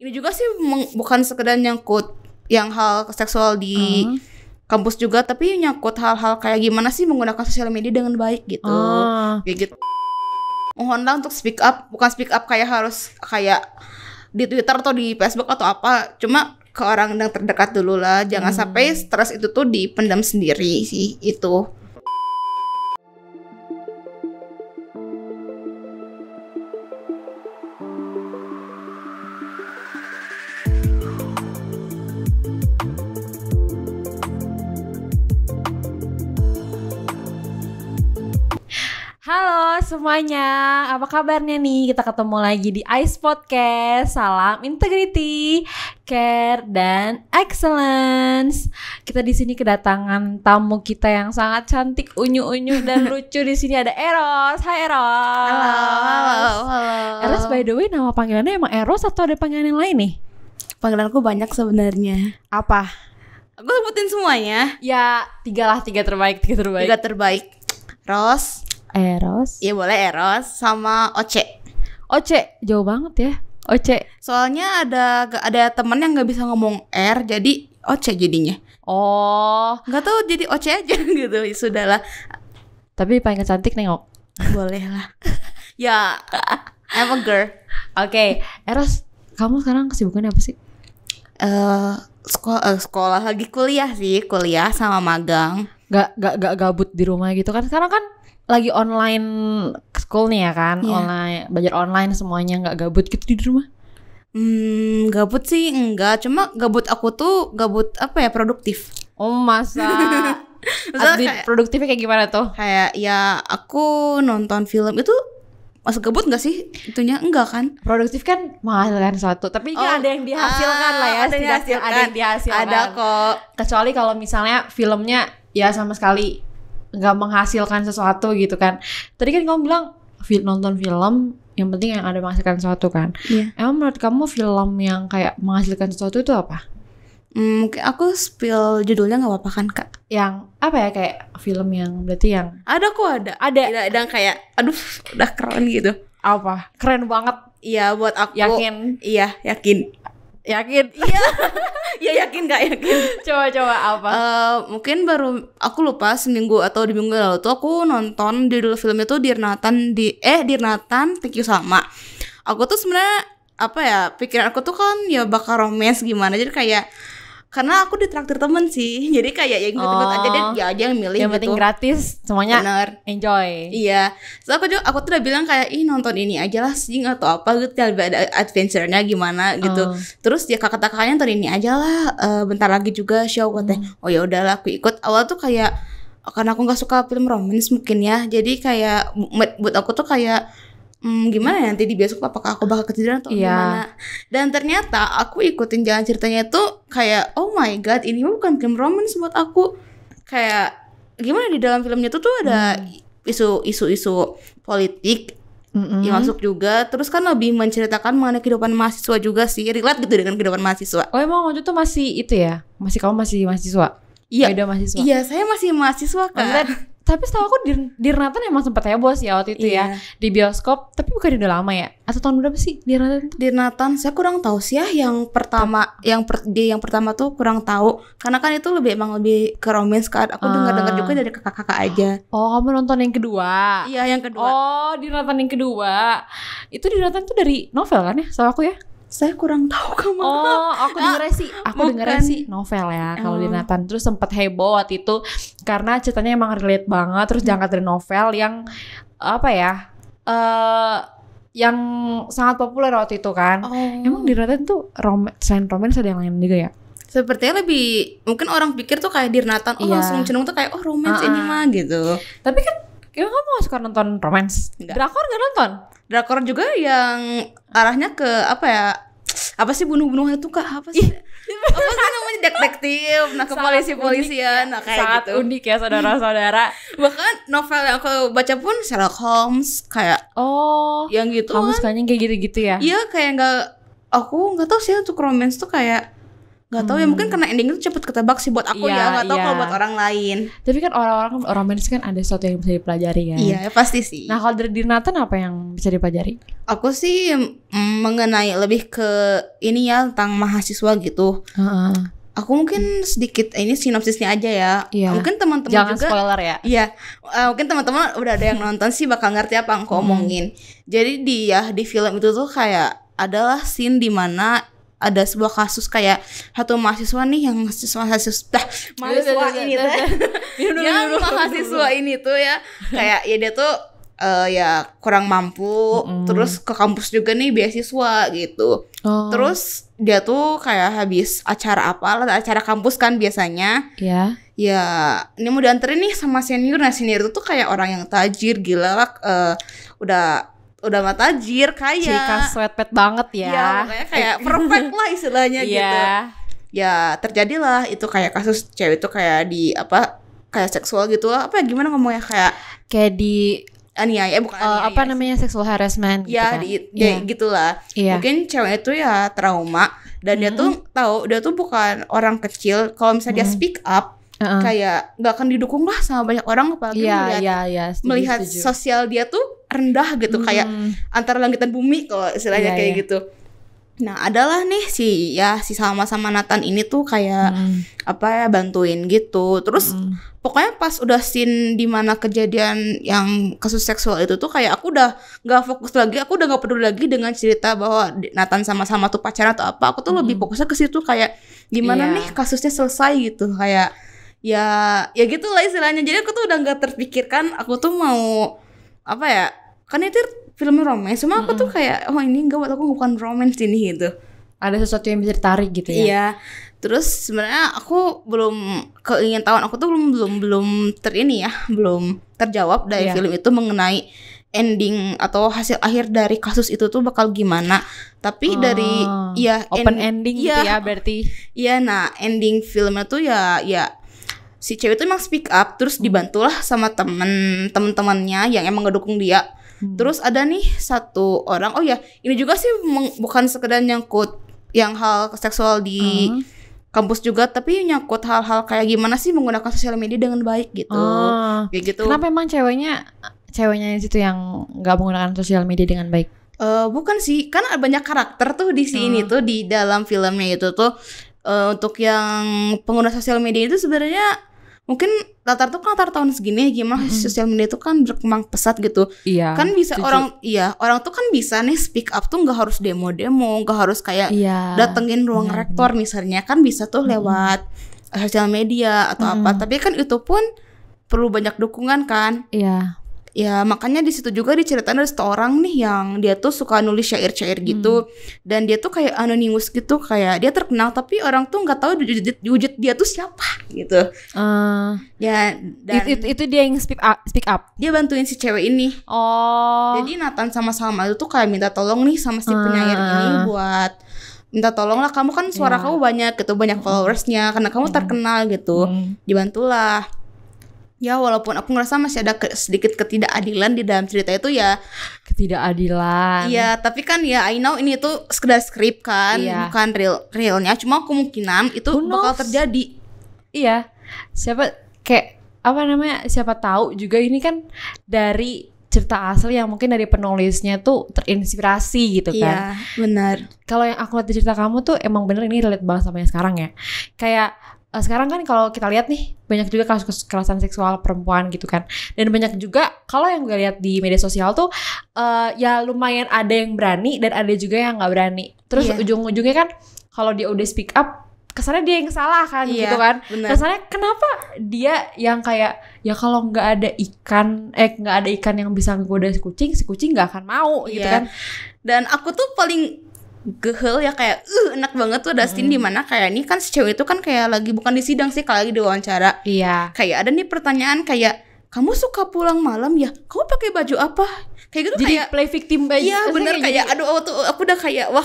Ini juga sih bukan sekedar nyangkut yang hal seksual di kampus juga, tapi nyangkut hal-hal kayak gimana sih menggunakan sosial media dengan baik gitu. Kayak gitu. Mohonlah untuk speak up, bukan speak up kayak harus kayak di Twitter atau di Facebook atau apa, cuma ke orang yang terdekat dulu lah. Jangan sampai stres itu tuh dipendam sendiri sih itu. Halo semuanya, apa kabarnya nih? Kita ketemu lagi di Ice Podcast. Salam integrity, care, dan excellence. Kita di sini kedatangan tamu kita yang sangat cantik, unyu-unyu dan lucu. Di sini ada Eros. Hai Eros. Halo. Eros, by the way, nama panggilannya emang Eros atau ada panggilan yang lain nih? Panggilanku banyak sebenarnya. Apa? Aku sebutin semuanya. Ya, tiga terbaik. Tiga terbaik. Ros. Eros. Iya boleh Eros sama Oce. Oce, jauh banget ya. Oce. Soalnya ada temen yang nggak bisa ngomong R, jadi Oce jadinya. Oh, Nggak tahu jadi Oce aja gitu. Ya sudahlah. tapi paling cantik nengok. Boleh lah. Ya, I'm a girl. Oke, Eros, kamu sekarang kesibukannya apa sih? Sekolah lagi kuliah sama magang. Gak gabut di rumah gitu kan? Sekarang kan lagi online school nih ya kan? Iya. Online, belajar online semuanya, gak gabut gitu di rumah? Gabut sih enggak, cuma gabut aku tuh gabut apa ya, produktif. Oh masa? Maksudnya Produktifnya kayak gimana tuh? kayak ya aku nonton film itu masuk gabut nggak sih? Itunya enggak kan? Produktif kan menghasilkan sesuatu, tapi kan ada yang dihasilkan lah ya. Ada yang setidaknya ada yang dihasilkan. Ada kok. Kecuali kalau misalnya filmnya ya sama sekali nggak menghasilkan sesuatu gitu kan. Tadi kan kamu bilang nonton film yang penting yang ada menghasilkan sesuatu kan. Iya. Emang menurut kamu film yang kayak menghasilkan sesuatu itu apa? Mungkin aku spill judulnya nggak apa-apa kan kak? Yang apa ya, kayak film yang berarti yang Ada kok ada. Ada kayak aduh udah keren gitu. apa? Keren banget. Iya buat aku. Yakin? Iya yakin. Yakin? Iya. Iya yakin nggak yakin? Coba apa? Mungkin baru aku lupa seminggu atau di minggu lalu tuh aku nonton judul filmnya tuh Dirnatan Thank You Sama. Aku tuh sebenarnya apa ya, pikiran aku tuh kan ya bakal romance gimana, jadi kayak karena aku ditraktir temen sih, jadi kayak ya ikut-ikut aja deh, dia aja yang milih yang gitu. penting gratis, semuanya Bener. enjoy. Iya, so aku tuh udah bilang kayak nonton ini aja lah sih atau apa gitu, lebih ada adventure-nya gimana gitu. Terus ya kakak-kakaknya nonton ini aja lah, bentar lagi juga show katanya. Oh ya udahlah aku ikut. Awal tuh kayak karena aku nggak suka film romance mungkin ya, jadi kayak buat aku tuh kayak gimana ya nanti di bioskop, apakah aku bakal ketiduran atau gimana. Dan ternyata aku ikutin jalan ceritanya itu kayak oh my god, ini bukan film romance buat aku. Kayak gimana di dalam filmnya tuh ada isu-isu politik yang masuk juga. Terus kan lebih menceritakan mengenai kehidupan mahasiswa juga sih, relate gitu dengan kehidupan mahasiswa. Oh emang waktu itu masih itu ya? Kamu masih mahasiswa? Iya. Beda mahasiswa? Iya, saya masih mahasiswa kan. Maksudnya, tapi setahu aku Dirnatan emang sempat heboh sih waktu itu ya di bioskop, tapi bukan udah lama ya? Atau tahun berapa sih Dirnatan tuh? Dirnatan saya kurang tahu sih ya, yang pertama yang pertama tuh kurang tahu karena kan itu emang lebih ke romance kan. Aku dengar juga dari kakak-kakak aja. Oh, kamu nonton yang kedua? Iya, yang kedua. Oh, Dirnatan yang kedua. Itu Dirnatan tuh dari novel kan ya? Setahu aku ya. Saya kurang tahu kamu. Oh, aku dengernya sih novel ya kalau Dirnatan. Terus sempat heboh waktu itu karena ceritanya emang relate banget. Terus diangkat dari novel yang apa ya? Yang sangat populer waktu itu kan. Emang Dirnatan tuh selain romance ada yang lain juga ya? Sepertinya lebih mungkin orang pikir tuh kayak Dirnatan langsung cenderung tuh kayak romance ini mah gitu. Tapi kan emang kamu gak suka nonton romance? Drakor gak nonton? Drakor juga yang arahnya ke apa ya? Apa sih bunuh-bunuhan itu kak? Apa sih? Apa sih namanya, detektif, nah ke polisi-polisian, nah kayak sangat gitu. unik ya saudara-saudara. Bahkan novel yang aku baca pun Sherlock Holmes kayak yang gitu kamu kan. sukanya kayak gitu-gitu ya? Iya kayak aku nggak tahu sih untuk romance tuh kayak Gak tahu ya, mungkin karena ending itu cepet ketebak sih buat aku ya, gak tahu kalau buat orang lain. Tapi kan orang-orang romance kan ada sesuatu yang bisa dipelajari kan. Iya pasti sih. Nah kalau dari Nathan apa yang bisa dipelajari? Aku sih mengenai lebih ke ini ya, tentang mahasiswa gitu. Aku mungkin sedikit ini sinopsisnya aja ya. Mungkin teman-teman jangan juga spoiler ya. Iya, mungkin teman-teman udah ada yang nonton sih bakal ngerti apa yang aku omongin. Jadi di film itu tuh kayak adalah scene di mana ada sebuah kasus kayak satu mahasiswa nih yang mahasiswa ini tuh ya kayak ya dia tuh ya kurang mampu, terus ke kampus juga nih beasiswa gitu. Terus dia tuh kayak habis acara kampus kan biasanya. Ya ini mau dianterin nih sama senior. Nah senior itu tuh kayak orang yang tajir gila lah, udah mah tajir kaya. Cika sweatpants banget ya. Iya makanya kayak perfect lah istilahnya gitu. Ya terjadilah itu kayak kasus cewek itu kayak kayak seksual gitu lah. Gimana ngomongnya kayak di aniaya bukan aniaya. Namanya sexual harassment gitu kan. Gitulah. Mungkin cewek itu ya trauma dan dia tuh tahu dia tuh bukan orang kecil. Kalau misalnya dia speak up kayak nggak akan didukung lah sama banyak orang, apalagi melihat sosial dia tuh rendah gitu, kayak antara langit dan bumi kalau istilahnya kayak gitu. Nah adalah nih si sama-sama Nathan ini tuh kayak bantuin gitu. Terus pokoknya pas udah scene di mana kejadian yang kasus seksual itu tuh kayak aku udah nggak fokus lagi, aku udah nggak peduli lagi dengan cerita bahwa Nathan sama-sama tuh pacaran atau apa. Aku tuh lebih fokusnya ke situ kayak gimana nih kasusnya selesai gitu, kayak ya gitulah istilahnya. Jadi aku tuh udah nggak terpikirkan aku tuh mau kan itu film romance, cuma aku tuh kayak ini enggak, buat aku bukan romance ini gitu. Ada sesuatu yang bisa ditarik gitu ya. Iya. Terus sebenarnya aku belum keingintahuan aku tuh belum terjawab dari film itu mengenai ending atau hasil akhir dari kasus itu tuh bakal gimana. Tapi dari open ending gitu ya berarti. Iya, nah ending filmnya tuh ya si cewek itu emang speak up, terus dibantulah sama temen-temennya yang emang ngedukung dia. Terus ada nih satu orang, ini juga sih bukan sekedar nyangkut yang hal seksual di kampus juga, tapi nyangkut hal-hal kayak gimana sih menggunakan sosial media dengan baik gitu. Kayak gitu. Kenapa emang ceweknya di situ yang nggak menggunakan sosial media dengan baik? Bukan sih, kan ada banyak karakter tuh di sini tuh di dalam filmnya itu tuh. Untuk yang pengguna sosial media itu sebenarnya mungkin latar tahun segini gimana sosial media itu kan berkembang pesat gitu. Kan bisa orang tuh kan bisa nih speak up tuh, nggak harus demo-demo, nggak harus kayak datengin ruang rektor misalnya, kan bisa tuh lewat sosial media atau apa. Tapi kan itu pun perlu banyak dukungan kan. Ya makanya di situ juga diceritain ada satu orang nih yang dia tuh suka nulis syair-syair gitu, dan dia tuh kayak anonimus gitu, kayak dia terkenal tapi orang tuh nggak tahu wujud dia tuh siapa gitu. Ya dan itu dia yang speak up. Dia bantuin si cewek ini. Jadi Nathan sama-sama itu tuh kayak minta tolong nih sama si penyair ini buat minta tolong lah, kamu kan suara kamu banyak gitu, banyak followersnya karena kamu terkenal gitu. Dibantulah. Ya walaupun aku ngerasa masih ada sedikit ketidakadilan di dalam cerita itu ya. Ketidakadilan. Iya, tapi kan ya I know ini tuh sekedar skrip kan, bukan realnya. Cuma kemungkinan itu bakal terjadi. Iya. Siapa tahu juga ini kan dari cerita asli yang mungkin dari penulisnya tuh terinspirasi gitu kan. Iya, benar. Kalau yang aku lihat di cerita kamu tuh emang bener ini relate banget sama yang sekarang ya. Kayak sekarang kan kalau kita lihat nih banyak juga kasus kekerasan seksual perempuan gitu kan, dan banyak juga kalau yang gue lihat di media sosial tuh ya lumayan ada yang berani dan ada juga yang nggak berani. Terus ujung-ujungnya kan kalau dia udah speak up kesannya dia yang salah kan gitu kan. Kesannya kenapa dia yang kayak ya kalau nggak ada ikan yang bisa ngegoda si kucing nggak akan mau gitu kan. Dan aku tuh paling gehel ya kayak enak banget tuh ada scene di mana kayak ini kan si cewek itu kan kayak lagi bukan di sidang sih, kayak lagi diwawancara. Kayak ada nih pertanyaan kayak kamu suka pulang malam ya? Kamu pakai baju apa? Kayak gitu. Jadi kayak play victim baju. Iya bener kayak aduh aku udah kayak wah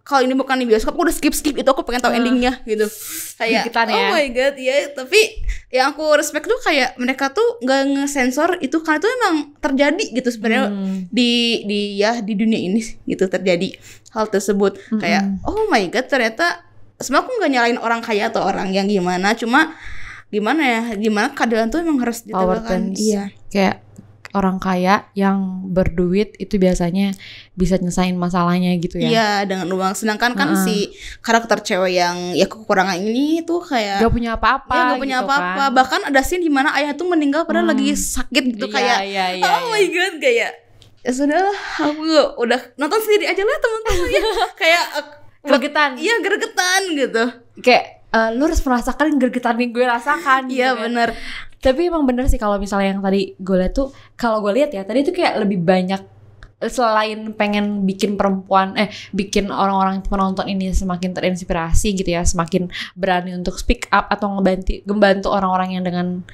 kalau ini bukan di bioskop aku udah skip itu, aku pengen tahu endingnya gitu. Kayak oh my god ya. Tapi yang aku respect tuh kayak mereka tuh nggak ngesensor itu karena itu emang terjadi gitu sebenarnya di dunia ini gitu terjadi hal tersebut. Kayak oh my god ternyata sebenarnya aku nggak nyalain orang kaya atau orang yang gimana, cuma gimana keadilan tuh emang harus ditegakkan. Iya. Kayak orang kaya yang berduit itu biasanya bisa nyesain masalahnya gitu ya. Iya, dengan uang. Sedangkan kan si karakter cewek yang ya kekurangan ini tuh kayak gak punya apa-apa. Iya, gak punya gitu apa-apa. Kan. Bahkan ada scene dimana ayah tuh meninggal padahal lagi sakit gitu, kayak oh my god, kayak ya sudahlah, aku udah nonton sendiri aja lah teman-teman ya. Kayak gregetan. Iya, gregetan gitu. Kayak lu harus merasakan gregetan yang gue rasakan. Iya, gitu, bener. Tapi emang bener sih kalau misalnya yang tadi gue lihat tuh, kalau gue lihat ya tadi tuh kayak lebih banyak, selain pengen bikin bikin orang-orang penonton ini semakin terinspirasi gitu ya, semakin berani untuk speak up atau ngebantu orang-orang yang dengan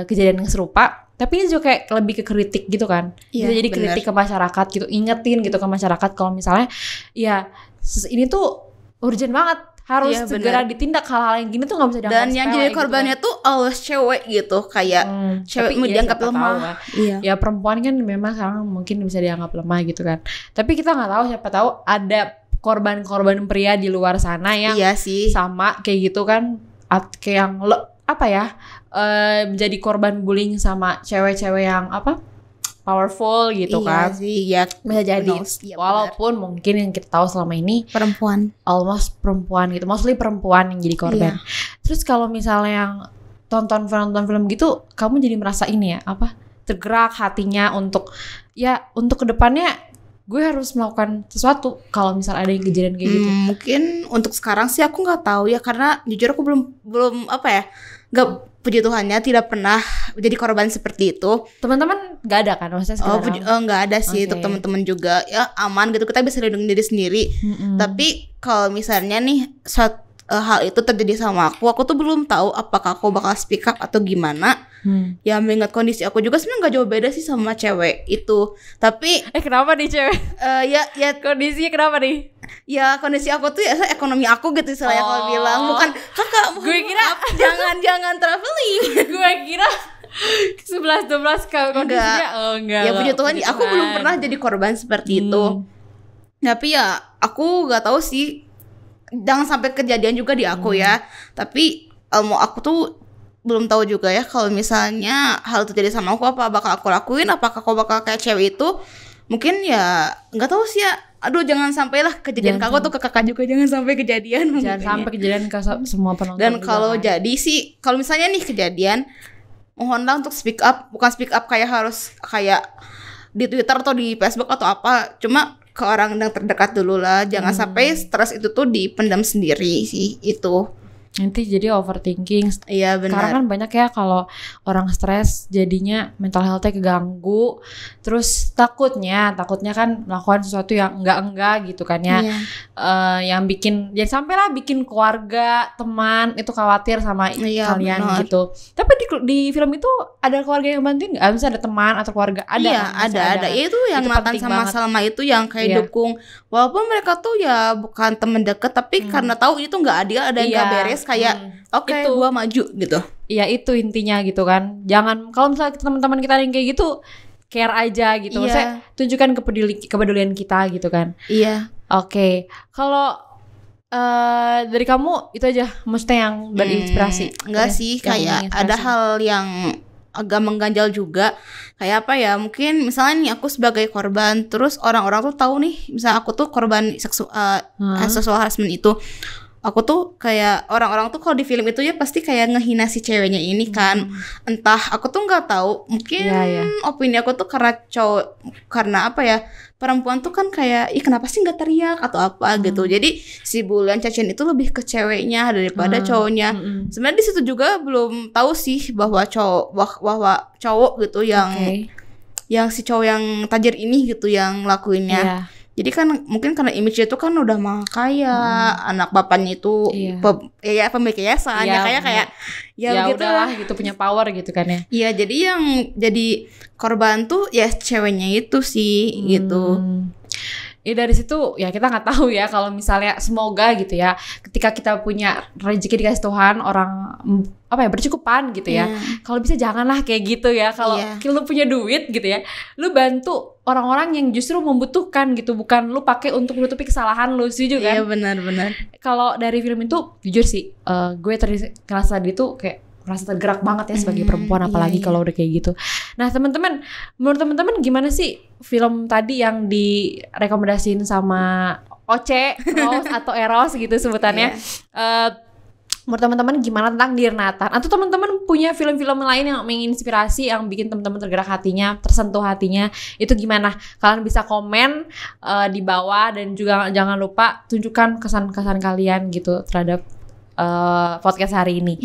kejadian yang serupa. Tapi ini juga kayak lebih ke kritik gitu kan. Bisa jadi kritik ke masyarakat gitu, ingetin gitu ke masyarakat kalau misalnya ya ini tuh urgent banget, harus segera ditindak, hal-hal yang gini tuh nggak bisa dianggap dan yang jadi korbannya gitu, tuh always cewek gitu, kayak cewek dianggap lemah. Iya. Ya perempuan kan memang sekarang mungkin bisa dianggap lemah gitu kan. Tapi kita nggak tahu, siapa tahu ada korban-korban pria di luar sana yang sama kayak gitu kan, kayak yang menjadi korban bullying sama cewek-cewek yang powerful gitu kan. Iya, bisa jadi. Walaupun mungkin yang kita tahu selama ini perempuan gitu, mostly perempuan yang jadi korban. Terus kalau misalnya yang tonton film gitu, kamu jadi merasa ini ya, tergerak hatinya untuk kedepannya gue harus melakukan sesuatu kalau misal ada yang kejadian kayak gitu. Mungkin untuk sekarang sih aku nggak tahu ya, karena jujur aku belum nggak, puji Tuhannya tidak pernah jadi korban seperti itu. Teman-teman nggak ada kan, maksudnya nggak ada sih. Untuk teman-teman juga ya aman gitu, kita bisa lindungi diri sendiri. Tapi kalau misalnya nih hal itu terjadi sama aku tuh belum tahu apakah aku bakal speak up atau gimana. Ya mengingat kondisi aku juga sebenarnya nggak jauh beda sih sama cewek itu. Tapi kenapa nih cewek? Ya kondisinya kenapa nih? Ya kondisi aku tuh ya ekonomi aku gitu istilahnya. Kalau bilang bukan kakak, gue kira jangan traveling. Gue kira 11-12 kondisinya enggak. Ya puji Tuhan aku belum pernah jadi korban seperti itu. Tapi ya aku nggak tahu sih, jangan sampai kejadian juga di aku ya. Tapi aku tuh belum tahu juga ya kalau misalnya hal itu terjadi sama aku, apa bakal aku lakuin, apakah aku bakal kayak cewek itu. Mungkin ya nggak tahu sih ya. Aduh, jangan sampailah kejadian ke aku tuh, ke kakak juga jangan sampai kejadian. Jangan sampai kejadian ke semua penonton. Dan kalau jadi sih, kalau misalnya nih kejadian, mohonlah untuk speak up. Bukan speak up kayak harus kayak di Twitter atau di Facebook atau apa, cuma ke orang yang terdekat dulu lah. Jangan sampai stres itu tuh dipendam sendiri sih itu. Nanti jadi overthinking. Iya benar. Karena kan banyak ya kalau orang stres jadinya mental health-nya keganggu. Terus takutnya kan melakukan sesuatu yang enggak gitu kan ya. Yang bikin, jangan sampai lah bikin keluarga, teman itu khawatir sama kalian gitu. Tapi di film itu ada keluarga yang bantuin nggak? Misalnya ada teman atau keluarga? Ada. Iya kan? ada. Itu yang Nathan sama Salma itu yang kayak dukung. Walaupun mereka tuh ya bukan teman dekat, tapi karena tahu itu nggak adil, ada yang nggak beres, kayak oke, gua maju gitu. Iya, itu intinya gitu kan. Jangan, kalau misalnya teman-teman kita yang kayak gitu, care aja gitu. Maksudnya tunjukkan kepedulian kita gitu kan. Iya. Oke. Kalau dari kamu itu aja, maksudnya yang berinspirasi. Enggak sih, kayak ada hal yang agak mengganjal juga. Kayak apa ya, mungkin misalnya nih aku sebagai korban, terus orang-orang tuh tahu nih, misalnya aku tuh korban seksual harassment itu. Aku tuh kayak orang-orang tuh kalau di film itu ya pasti kayak ngehina si ceweknya ini kan. Entah, aku tuh nggak tahu, mungkin opini aku tuh karena apa ya, perempuan tuh kan kayak kenapa sih nggak teriak atau apa gitu. Jadi si bulian cacian itu lebih ke ceweknya daripada cowoknya. Sebenarnya di situ juga belum tahu sih bahwa cowok gitu yang si cowok yang tajir ini gitu yang lakuinnya. Jadi kan mungkin karena image itu kan udah mah kaya, anak bapaknya itu pemilik yayasan, kayak gitu lah gitu, punya power gitu kan ya. Iya, jadi yang jadi korban tuh ya ceweknya itu sih gitu. ya dari situ ya kita nggak tahu ya, kalau misalnya semoga gitu ya ketika kita punya rezeki dikasih Tuhan orang bercukupan gitu ya, kalau bisa janganlah kayak gitu ya. Kalau lu punya duit gitu ya, lu bantu orang-orang yang justru membutuhkan gitu, bukan lu pakai untuk menutupi kesalahan lu. Setuju kan? Iya benar-benar. Kalau dari film itu jujur sih gue ngerasa tadi tuh kayak merasa tergerak banget ya sebagai perempuan, apalagi kalau udah kayak gitu. Nah teman-teman, menurut teman-teman gimana sih film tadi yang direkomendasiin sama Oce, Rose atau Eros gitu sebutannya? Menurut teman-teman gimana tentang Dear Nathan? Atau teman-teman punya film-film lain yang menginspirasi, yang bikin teman-teman tergerak hatinya, tersentuh hatinya, itu gimana? Kalian bisa komen di bawah, dan juga jangan lupa tunjukkan kesan-kesan kalian gitu terhadap podcast hari ini.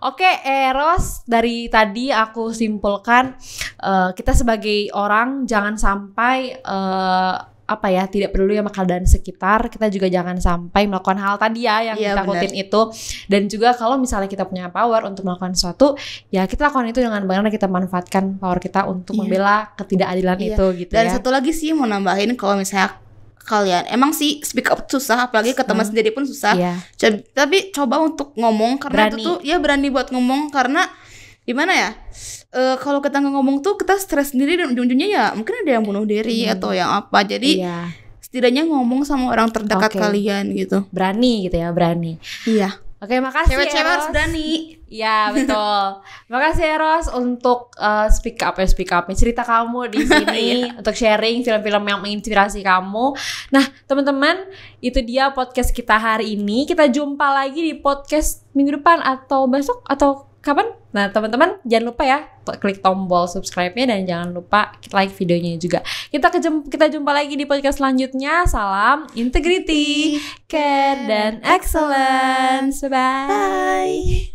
Oke, Eros, dari tadi aku simpulkan kita sebagai orang jangan sampai tidak peduli sama keadaan sekitar. Kita juga jangan sampai melakukan hal tadi ya yang ditakutin itu. Dan juga kalau misalnya kita punya power untuk melakukan sesuatu, ya kita lakukan itu dengan benar, kita manfaatkan power kita untuk membela ketidakadilan itu gitu. Dan satu lagi sih mau nambahin, kalau misalnya kalian emang sih speak up susah, apalagi ke teman sendiri pun susah. Tapi coba untuk ngomong, karena itu tuh berani buat ngomong. Karena gimana ya, kalau kita nggak ngomong tuh kita stres sendiri, dan ujung-ujungnya ya mungkin ada yang bunuh diri atau yang apa. Jadi setidaknya ngomong sama orang terdekat kalian gitu. Berani gitu ya, berani. Oke, makasih Cewek-cewek Eros. harus berani. Iya, betul. Makasih Eros untuk speak up cerita kamu di sini untuk sharing film-film yang menginspirasi kamu. Nah, teman-teman, itu dia podcast kita hari ini. Kita jumpa lagi di podcast minggu depan atau besok atau kapan? Nah, teman-teman jangan lupa ya klik tombol subscribe-nya, dan jangan lupa like videonya juga. Kita jumpa lagi di podcast selanjutnya. Salam integrity, care, dan excellence. Bye.